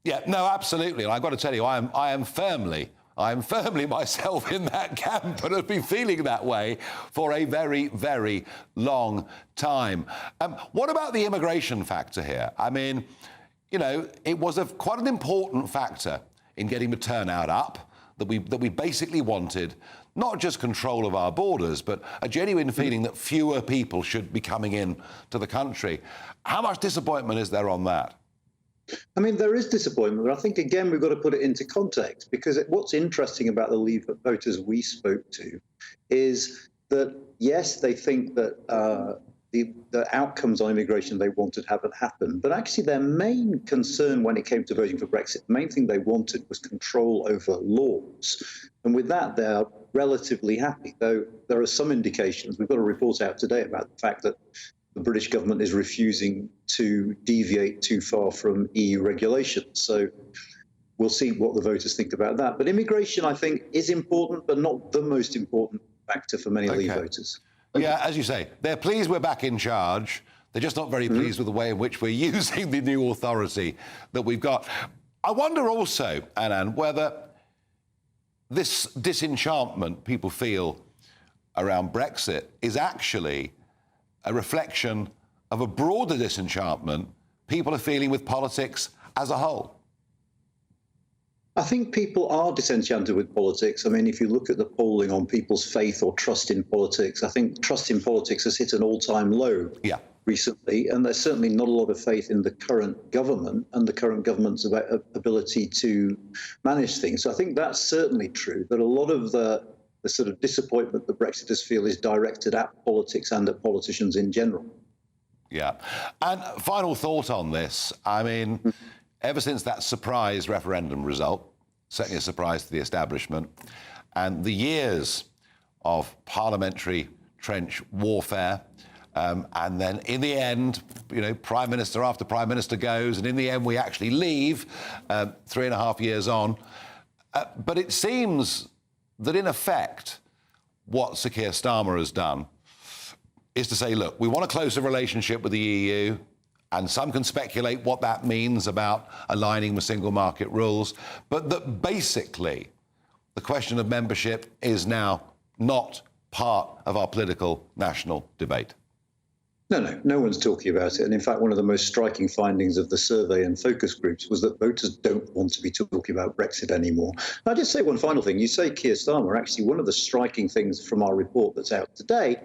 Yeah, no, absolutely. And I've got to tell you, I am firmly myself in that camp and have been feeling that way for a very, very long time. What about the immigration factor here? I mean, you know, it was quite an important factor in getting the turnout up that we basically wanted not just control of our borders, but a genuine feeling that fewer people should be coming in to the country. How much disappointment is there on that? I mean, there is disappointment, but I think, again, we've got to put it into context, because what's interesting about the Leave voters we spoke to is that, yes, they think that the outcomes on immigration they wanted haven't happened, but actually their main concern when it came to voting for Brexit, the main thing they wanted was control over laws. And with that, they're relatively happy, though there are some indications. We've got a report out today about the fact that the British government is refusing to deviate too far from EU regulations. So we'll see what the voters think about that. But immigration, I think, is important, but not the most important factor for many Leave voters. Yeah, as you say, they're pleased we're back in charge. They're just not very pleased with the way in which we're using the new authority that we've got. I wonder also, Anand, whether this disenchantment people feel around Brexit is actually a reflection of a broader disenchantment people are feeling with politics as a whole. I think people are disenchanted with politics. I mean, if you look at the polling on people's faith or trust in politics, I think trust in politics has hit an all-time low recently, and there's certainly not a lot of faith in the current government and the current government's ability to manage things. So I think that's certainly true, that a lot of the sort of disappointment that Brexiters feel is directed at politics and at politicians in general. Yeah. And final thought on this. I mean, ever since that surprise referendum result, certainly a surprise to the establishment, and the years of parliamentary trench warfare, and then in the end, you know, Prime Minister after Prime Minister goes, and in the end we actually leave 3.5 years on. But it seems that in effect, what Sir Keir Starmer has done is to say, look, we want a closer relationship with the EU, and some can speculate what that means about aligning with single market rules, but that basically the question of membership is now not part of our political national debate. No one's talking about it. And in fact, one of the most striking findings of the survey and focus groups was that voters don't want to be talking about Brexit anymore. I'll just say one final thing. You say Keir Starmer. Actually, one of the striking things from our report that's out today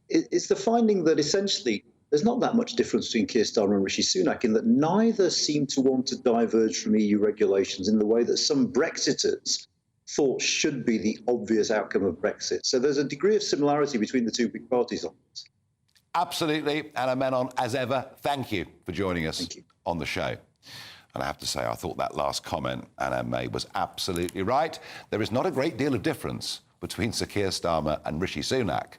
is the finding that essentially there's not that much difference between Keir Starmer and Rishi Sunak, in that neither seem to want to diverge from EU regulations in the way that some Brexiters thought should be the obvious outcome of Brexit. So there's a degree of similarity between the two big parties on this. Absolutely. Anna Menon, as ever, thank you for joining us on the show. And I have to say, I thought that last comment Anna made was absolutely right. There is not a great deal of difference between Sir Keir Starmer and Rishi Sunak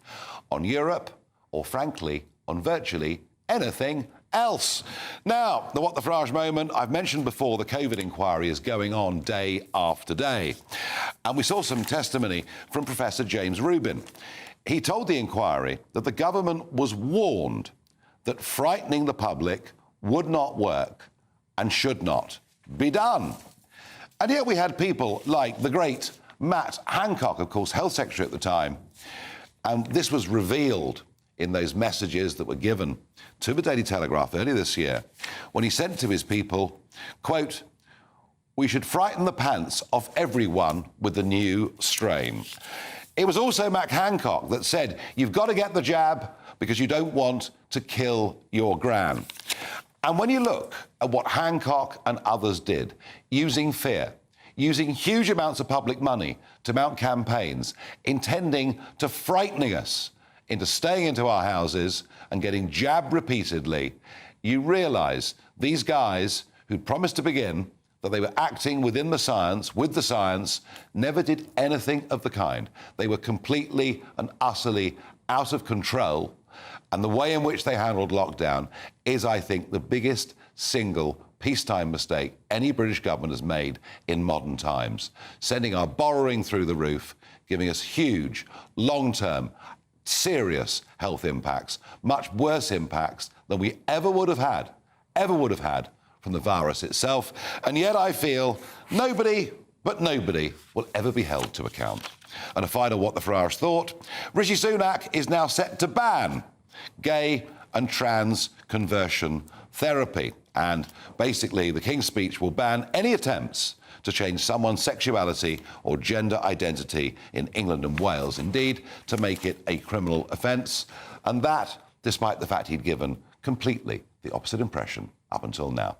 on Europe, or frankly, on virtually anything else. Now, the What the Farage moment, I've mentioned before, the COVID inquiry is going on day after day. And we saw some testimony from Professor James Rubin. He told the inquiry that the government was warned that frightening the public would not work and should not be done. And yet we had people like the great Matt Hancock, of course, Health Secretary at the time, and this was revealed in those messages that were given to the Daily Telegraph earlier this year, when he said to his people, quote, "We should frighten the pants off everyone with the new strain." It was also Matt Hancock that said, you've got to get the jab because you don't want to kill your gran. And when you look at what Hancock and others did, using fear, using huge amounts of public money to mount campaigns, intending to frightening us into staying into our houses and getting jabbed repeatedly, you realise these guys who'd promised to begin that they were acting within the science, with the science, never did anything of the kind. They were completely and utterly out of control. And the way in which they handled lockdown is, I think, the biggest single peacetime mistake any British government has made in modern times, sending our borrowing through the roof, giving us huge, long-term, serious health impacts, much worse impacts than we ever would have had from the virus itself. And yet I feel nobody will ever be held to account. And a final What the Farage thought, Rishi Sunak is now set to ban gay and trans conversion therapy. And basically the King's Speech will ban any attempts to change someone's sexuality or gender identity in England and Wales, indeed, to make it a criminal offence. And that, despite the fact he'd given completely the opposite impression up until now.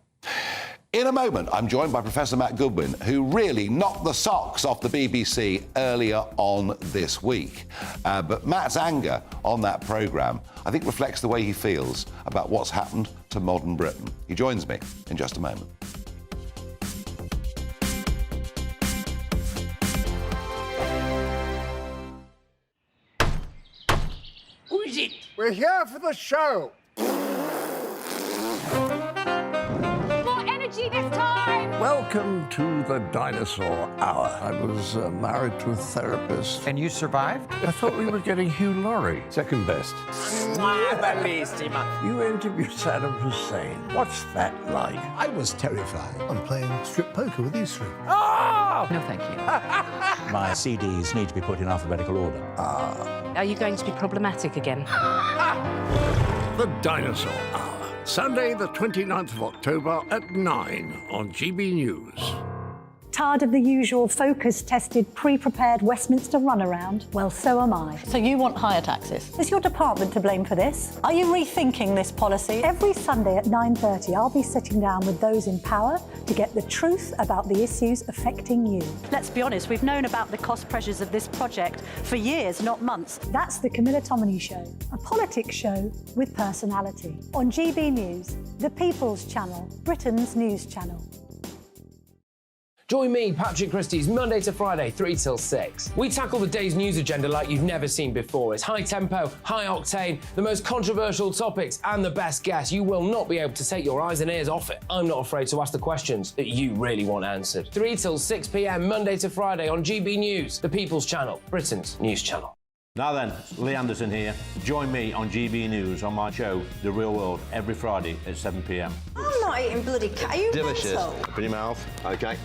In a moment, I'm joined by Professor Matt Goodwin, who really knocked the socks off the BBC earlier on this week. But Matt's anger on that programme, I think, reflects the way he feels about what's happened to modern Britain. He joins me in just a moment. Who is it? We're here for the show. This time! Welcome to the Dinosaur Hour. I was married to a therapist. And you survived? I thought we were getting Hugh Laurie. Second best. You interviewed Saddam Hussein. What's that like? I was terrified. I'm playing strip poker with these three. Oh! No, thank you. My CDs need to be put in alphabetical order. Are you going to be problematic again? The Dinosaur Hour. Sunday, the 29th of October at 9 on GB News. Tired of the usual focus-tested, pre-prepared Westminster runaround? Well, so am I. So you want higher taxes? Is your department to blame for this? Are you rethinking this policy? Every Sunday at 9:30, I'll be sitting down with those in power to get the truth about the issues affecting you. Let's be honest, we've known about the cost pressures of this project for years, not months. That's the Camilla Tominey Show, a politics show with personality. On GB News, the People's Channel, Britain's news channel. Join me, Patrick Christie's, Monday to Friday, 3 till 6. We tackle the day's news agenda like you've never seen before. It's high tempo, high octane, the most controversial topics, and the best guests. You will not be able to take your eyes and ears off it. I'm not afraid to ask the questions that you really want answered. 3 till 6 p.m, Monday to Friday on GB News, the People's Channel, Britain's news channel. Now then, Lee Anderson here. Join me on GB News on my show, The Real World, every Friday at 7 p.m. I'm not eating bloody cat. Are you delicious? mental? Open your mouth. OK,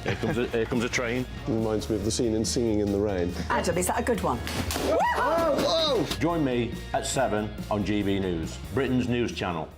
here comes a train. Reminds me of the scene in Singing in the Rain. Adam, is that a good one? Whoa! Join me at 7 on GB News, Britain's news channel.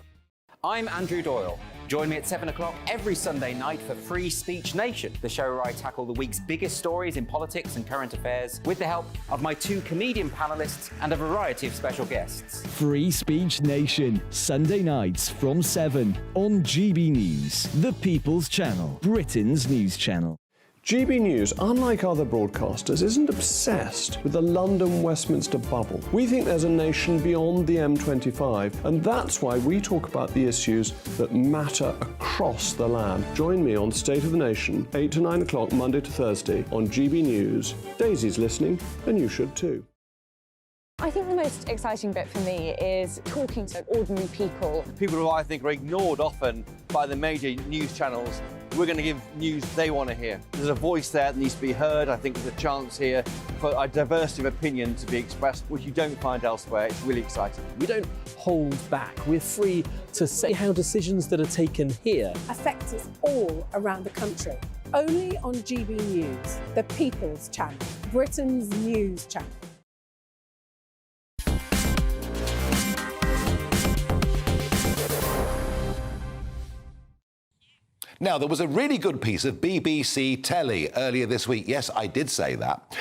I'm Andrew Doyle. Join me at 7 o'clock every Sunday night for Free Speech Nation, the show where I tackle the week's biggest stories in politics and current affairs with the help of my 2 comedian panellists and a variety of special guests. Free Speech Nation, Sunday nights from 7 on GB News, the People's Channel, Britain's news channel. GB News, unlike other broadcasters, isn't obsessed with the London-Westminster bubble. We think there's a nation beyond the M25, and that's why we talk about the issues that matter across the land. Join me on State of the Nation, 8 to 9 o'clock, Monday to Thursday, on GB News. Daisy's listening, and you should too. I think the most exciting bit for me is talking to ordinary people. People who I think are ignored often by the major news channels. We're going to give news they want to hear. There's a voice there that needs to be heard. I think there's a chance here for a diversity of opinion to be expressed, which you don't find elsewhere. It's really exciting. We don't hold back. We're free to say how decisions that are taken here Affect us all around the country. Only on GB News, the People's Channel, Britain's news channel. Now, there was a really good piece of BBC telly earlier this week. Yes, I did say that.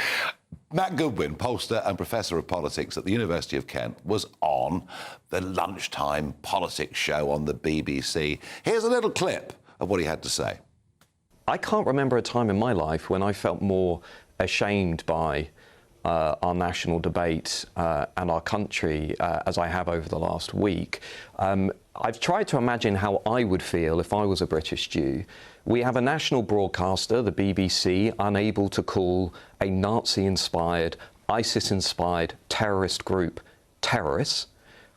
Matt Goodwin, pollster and professor of politics at the University of Kent, was on the lunchtime politics show on the BBC. Here's a little clip of what he had to say. I can't remember a time in my life when I felt more ashamed by our national debate and our country as I have over the last week. I've tried to imagine how I would feel if I was a British Jew. We have a national broadcaster, the BBC, unable to call a Nazi-inspired, ISIS-inspired terrorist group terrorists.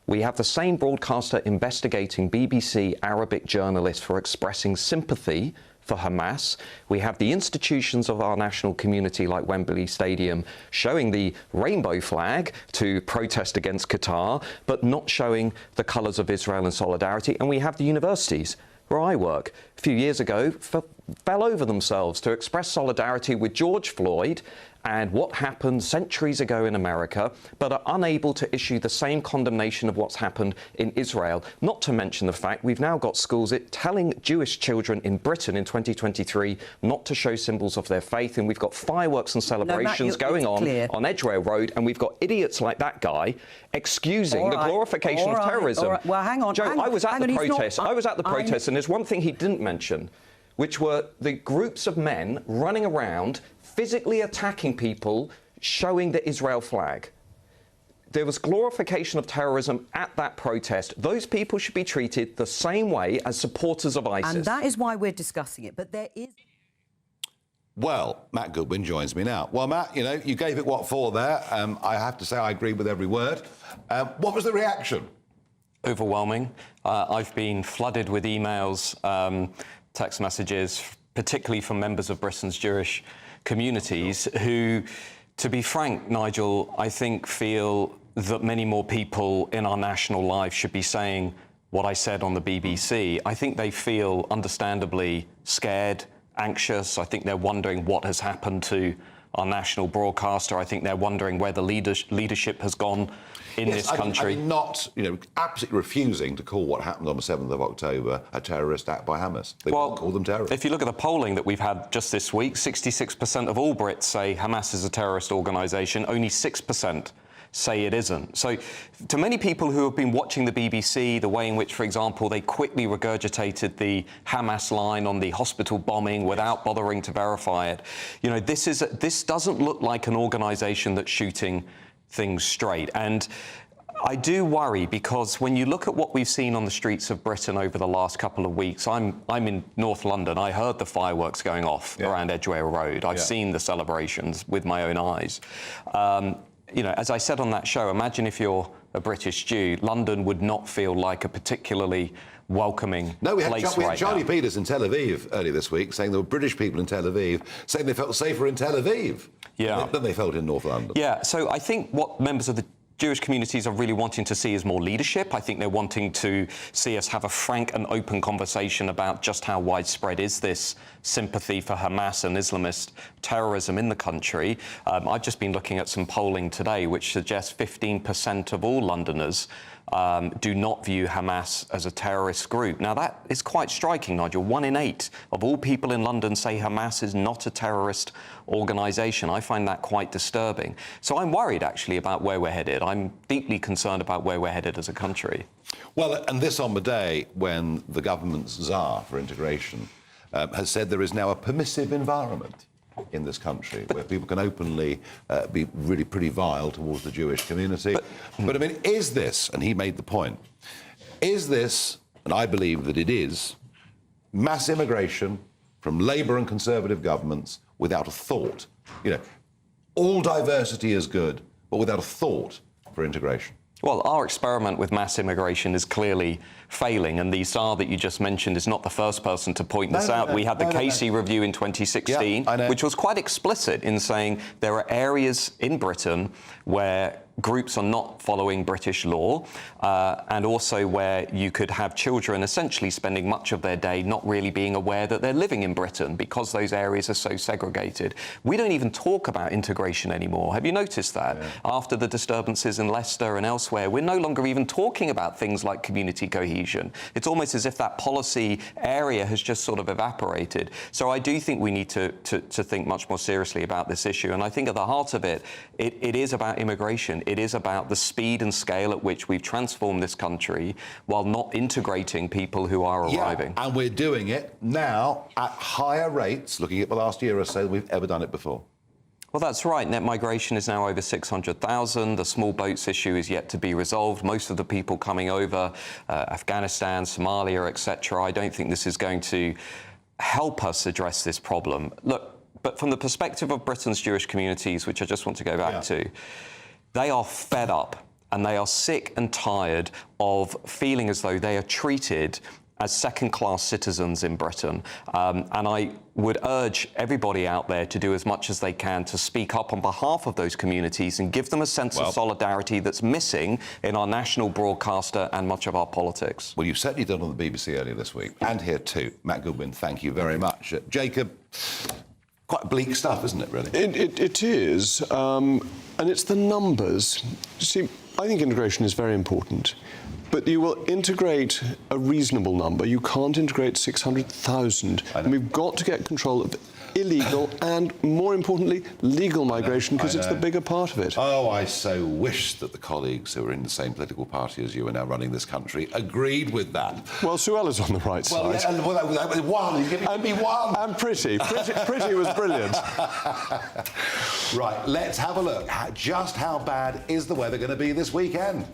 We have the same broadcaster investigating BBC Arabic journalists for expressing sympathy for Hamas. We have the institutions of our national community like Wembley Stadium showing the rainbow flag to protest against Qatar, but not showing the colours of Israel in solidarity. And we have the universities where I work, a few years ago, fell over themselves to express solidarity with George Floyd and what happened centuries ago in America, but are unable to issue the same condemnation of what's happened in Israel. Not to mention the fact we've now got schools telling Jewish children in Britain in 2023 not to show symbols of their faith, and we've got fireworks and celebrations going on Edgware Road, and we've got idiots like that guy excusing the glorification of terrorism. Well, hang on. Joe, I was at the protest. I was at the protest, and there's one thing he didn't mention, which were the groups of men running around physically attacking people, showing the Israel flag. There was glorification of terrorism at that protest. Those people should be treated the same way as supporters of ISIS. And that is why we're discussing it. But there is... Well, Matt Goodwin joins me now. Well, Matt, you know, you gave it what for there. I have to say I agree with every word. What was the reaction? Overwhelming. I've been flooded with emails, text messages, particularly from members of Britain's Jewish communities who, to be frank, Nigel, I think feel that many more people in our national life should be saying what I said on the BBC. I think they feel understandably scared, anxious. I think they're wondering what has happened to our national broadcaster. I think they're wondering where the leadership has gone in this country. I mean, not, absolutely refusing to call what happened on the 7th of October a terrorist act by Hamas. They won't call them terrorists. If you look at the polling that we've had just this week, 66% of all Brits say Hamas is a terrorist organisation. Only 6% say it isn't. So to many people who have been watching the BBC, the way in which, for example, they quickly regurgitated the Hamas line on the hospital bombing without bothering to verify it, this doesn't look like an organisation that's shooting things straight. And I do worry, because when you look at what we've seen on the streets of Britain over the last couple of weeks, I'm in North London. I heard the fireworks going off around Edgware Road. I've seen the celebrations with my own eyes. As I said on that show, imagine if you're a British Jew, London would not feel like a particularly welcoming place we had right Charlie now. Peters in Tel Aviv earlier this week saying there were British people in Tel Aviv saying they felt safer in Tel Aviv than they felt in North London. Yeah, so I think what members of the Jewish communities are really wanting to see is more leadership. I think they're wanting to see us have a frank and open conversation about just how widespread is this sympathy for Hamas and Islamist terrorism in the country. I've just been looking at some polling today which suggests 15% of all Londoners do not view Hamas as a terrorist group. Now, that is quite striking, Nigel. 1 in 8 of all people in London say Hamas is not a terrorist organisation. I find that quite disturbing. So I'm worried, actually, about where we're headed. I'm deeply concerned about where we're headed as a country. Well, and this on the day when the government's czar for integration has said there is now a permissive environment in this country where people can openly be really pretty vile towards the Jewish community. But I mean, is this, and he made the point, is this, and I believe that it is, mass immigration from Labour and Conservative governments without a thought? All diversity is good, but without a thought for integration. Well, our experiment with mass immigration is clearly failing, and the Tsar that you just mentioned is not the first person to point this out. We had the Casey review in 2016, which was quite explicit in saying there are areas in Britain where groups are not following British law, and also where you could have children essentially spending much of their day not really being aware that they're living in Britain because those areas are so segregated. We don't even talk about integration anymore. Have you noticed that? After the disturbances in Leicester and elsewhere, we're no longer even talking about things like community cohesion. It's almost as if that policy area has just sort of evaporated. So I do think we need to think much more seriously about this issue. And I think at the heart of it, it is about immigration. It is about the speed and scale at which we've transformed this country while not integrating people who are arriving. And we're doing it now at higher rates, looking at the last year or so, than we've ever done it before. Well, that's right. Net migration is now over 600,000. The small boats issue is yet to be resolved. Most of the people coming over, Afghanistan, Somalia, etc., I don't think this is going to help us address this problem. Look, but from the perspective of Britain's Jewish communities, which I just want to go back to, they are fed up and they are sick and tired of feeling as though they are treated as second-class citizens in Britain. And I would urge everybody out there to do as much as they can to speak up on behalf of those communities and give them a sense of solidarity that's missing in our national broadcaster and much of our politics. Well, you've certainly done on the BBC earlier this week, and here too. Matt Goodwin, thank you very much. Jacob, quite bleak stuff, isn't it, really? It is, and it's the numbers. See, I think integration is very important, but you will integrate a reasonable number. You can't integrate 600,000. And we've got to get control of illegal and, more importantly, legal migration, because it's the bigger part of it. Oh, I so wish that the colleagues who are in the same political party as you are now running this country agreed with that. Well, Suella's on the right side. Yeah, and that was one. Give me one. And Pretty was brilliant. Right, let's have a look. Just how bad is the weather going to be this weekend?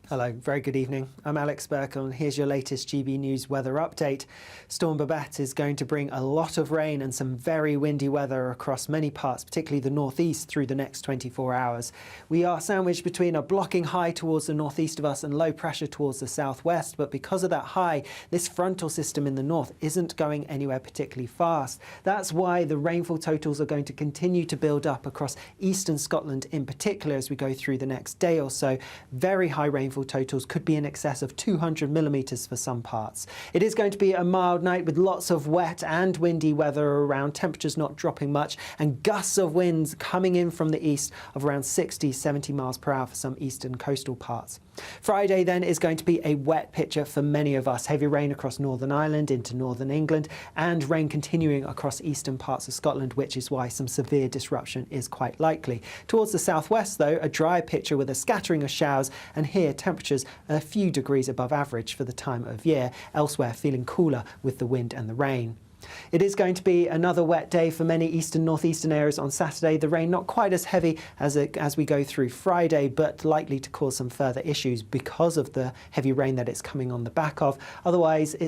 Hello, very good evening. I'm Alex Burkle, and here's your latest GB News weather update. Storm Babette is going to bring a lot of rain and some very windy weather across many parts, particularly the northeast, through the next 24 hours. We are sandwiched between a blocking high towards the northeast of us and low pressure towards the southwest, but because of that high, this frontal system in the north isn't going anywhere particularly fast. That's why the rainfall totals are going to continue to build up across eastern Scotland in particular as we go through the next day or so. Very high rainfall rainfall totals could be in excess of 200 millimetres for some parts. It is going to be a mild night with lots of wet and windy weather around, temperatures not dropping much, and gusts of winds coming in from the east of around 60-70 miles per hour for some eastern coastal parts. Friday then is going to be a wet picture for many of us. Heavy rain across Northern Ireland into northern England, and rain continuing across eastern parts of Scotland, which is why some severe disruption is quite likely. Towards the southwest though, a dry picture with a scattering of showers, and here temperatures a few degrees above average for the time of year. Elsewhere feeling cooler with the wind and the rain. It is going to be another wet day for many eastern northeastern areas on Saturday. The rain not quite as heavy as we go through Friday, but likely to cause some further issues because of the heavy rain that it's coming on the back of. Otherwise,